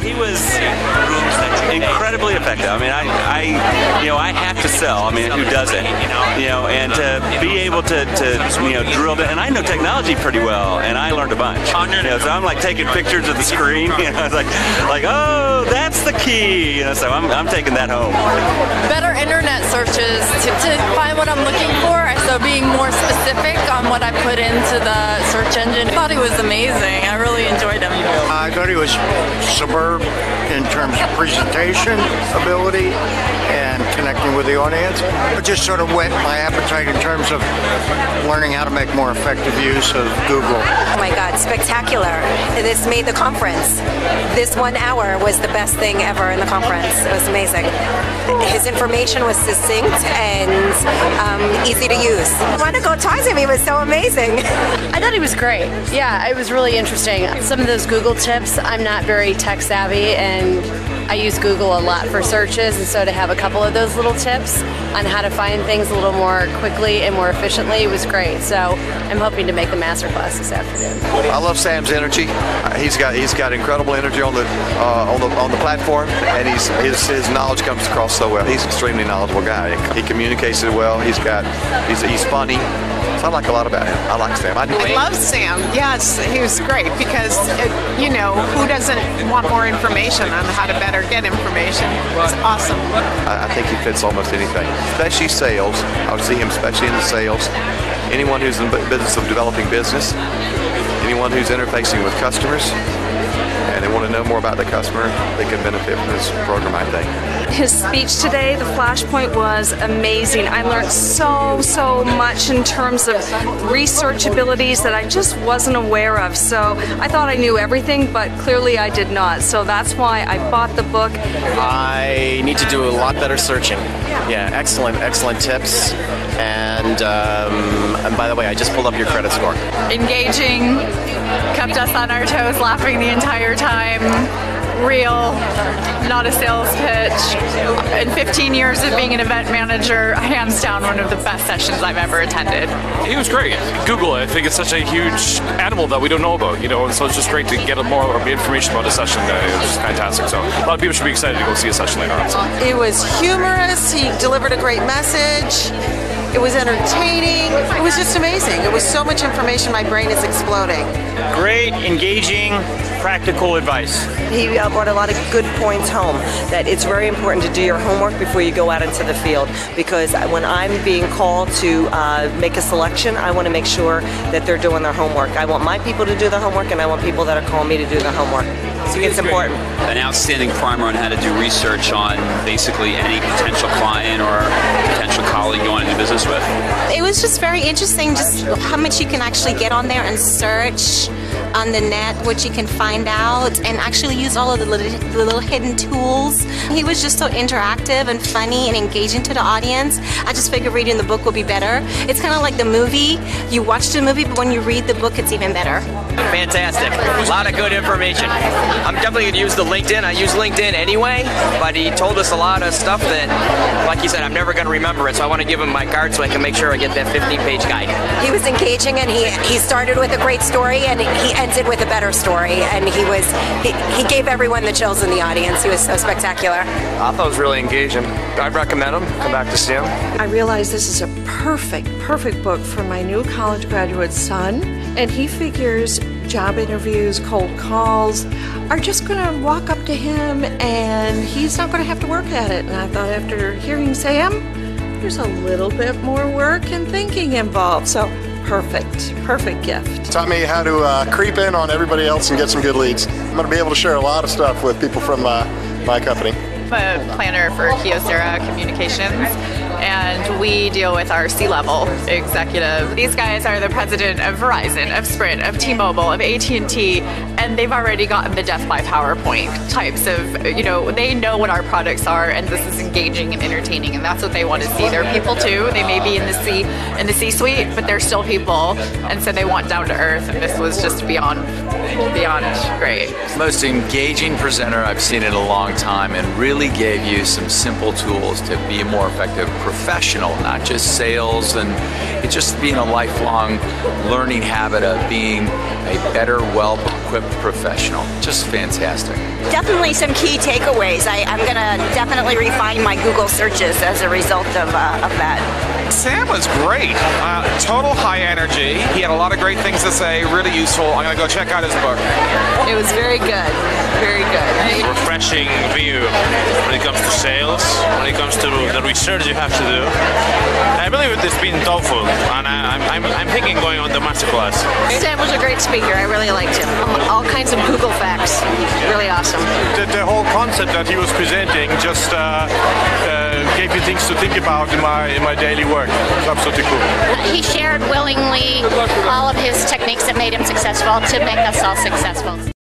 He was incredibly effective. I mean, I have to sell. I mean, who doesn't? And to be able to drill down. And I know technology pretty well, and I learned a bunch. So I'm like taking pictures of the screen. It's like, oh, that's the key. So I'm taking that home. Better internet searches to find what I'm looking for. So being more specific on what I put into the search engine. I thought he was amazing. I really enjoyed him. I thought he was superb in terms of presentation ability and connecting with the audience. It just sort of whet my appetite in terms of learning how to make more effective use of Google. Oh my God, spectacular. This made the conference. This 1 hour was the best thing ever in the conference. It was amazing. His information was succinct and easy to use. I want to go talk to him. He was so amazing. I thought he was great. Yeah, it was really interesting. Some of those Google tips, I'm not very tech savvy, and I use Google a lot for searches, and so to have a couple of those little tips on how to find things a little more quickly and more efficiently was great. So I'm hoping to make the masterclass this afternoon. I love Sam's energy. He's got incredible energy on the platform, and his knowledge comes across so well. He's an extremely knowledgeable guy. He communicates it well. He's funny. So I like a lot about him. I like Sam. I love Sam. Yes, he was great because, who doesn't want more information on how to better get information? It's awesome. I think he fits almost anything, especially sales. I would see him especially in the sales. Anyone who's in the business of developing business, anyone who's interfacing with customers, and they want to know more about the customer, they can benefit from this program, I think. His speech today, the flashpoint, was amazing. I learned so much in terms of research abilities that I just wasn't aware of. So I thought I knew everything, but clearly I did not. So that's why I bought the book. I need to do a lot better searching. Yeah, excellent tips. And by the way, I just pulled up your credit score. Engaging, kept us on our toes, laughing the entire time. Real, not a sales pitch. In 15 years of being an event manager, hands down one of the best sessions I've ever attended. He was great. Google, I think it's such a huge animal that we don't know about, and so it's just great to get more information about a session. It was fantastic. So a lot of people should be excited to go see a session later on. So. It was humorous. He delivered a great message. It was entertaining. It was just amazing. It was so much information, my brain is exploding. Great, engaging, practical advice. He brought a lot of good points home, that it's very important to do your homework before you go out into the field, because when I'm being called to make a selection, I want to make sure that they're doing their homework. I want my people to do their homework, and I want people that are calling me to do their homework. So it's important. An outstanding primer on how to do research on basically any potential client or potential colleague you want to do business with. It was just very interesting, just how much you can actually get on there and search on the net, what you can find out, and actually use all of the little hidden tools. He was just so interactive and funny and engaging to the audience. I just figured reading the book would be better. It's kind of like the movie. You watch the movie, but when you read the book, it's even better. Fantastic. A lot of good information. I'm definitely going to use the LinkedIn. I use LinkedIn anyway, but he told us a lot of stuff that, like he said, I'm never going to remember it, so I want to give him my card so I can make sure I get that 15-page guide. He was engaging, and he started with a great story, and he ended with a better story, and he gave everyone the chills in the audience. He was so spectacular. I thought it was really engaging. I'd recommend him. Come back to see him. I realize this is a perfect book for my new college graduate son, and he figures job interviews, cold calls are just going to walk up to him, and he's not going to have to work at it. And I thought, after hearing Sam, there's a little bit more work and thinking involved. So perfect gift. Taught me how to creep in on everybody else and get some good leads. I'm going to be able to share a lot of stuff with people from my company. I'm a planner for Kyocera Communications, and we deal with our C-level executive. These guys are the president of Verizon, of Sprint, of T-Mobile, of AT&T, and they've already gotten the death by PowerPoint types of, they know what our products are, and this is engaging and entertaining, and that's what they want to see. They're people too. They may be in the C-suite, but they're still people, and so they want down to earth, and this was just beyond great. Most engaging presenter I've seen in a long time, and really gave you some simple tools to be a more effective professional, not just sales, and it's just being a lifelong learning habit of being a better, well equipped professional. Just fantastic. Definitely some key takeaways. I'm going to definitely refine my Google searches as a result of that. Sam was great. Total high energy. He had a lot of great things to say, really useful. I'm going to go check out his book. It was very good. Very good. Refreshing view when it comes to sales, when it comes to the research you have to do. I believe it's been thoughtful, and I'm thinking going on the masterclass. Sam was a great speaker. I really liked him. All kinds of Google facts. Really awesome. The whole concept that he was presenting just gave me things to think about in my daily work. It's absolutely cool. He shared willingly all of his techniques that made him successful to make us all successful.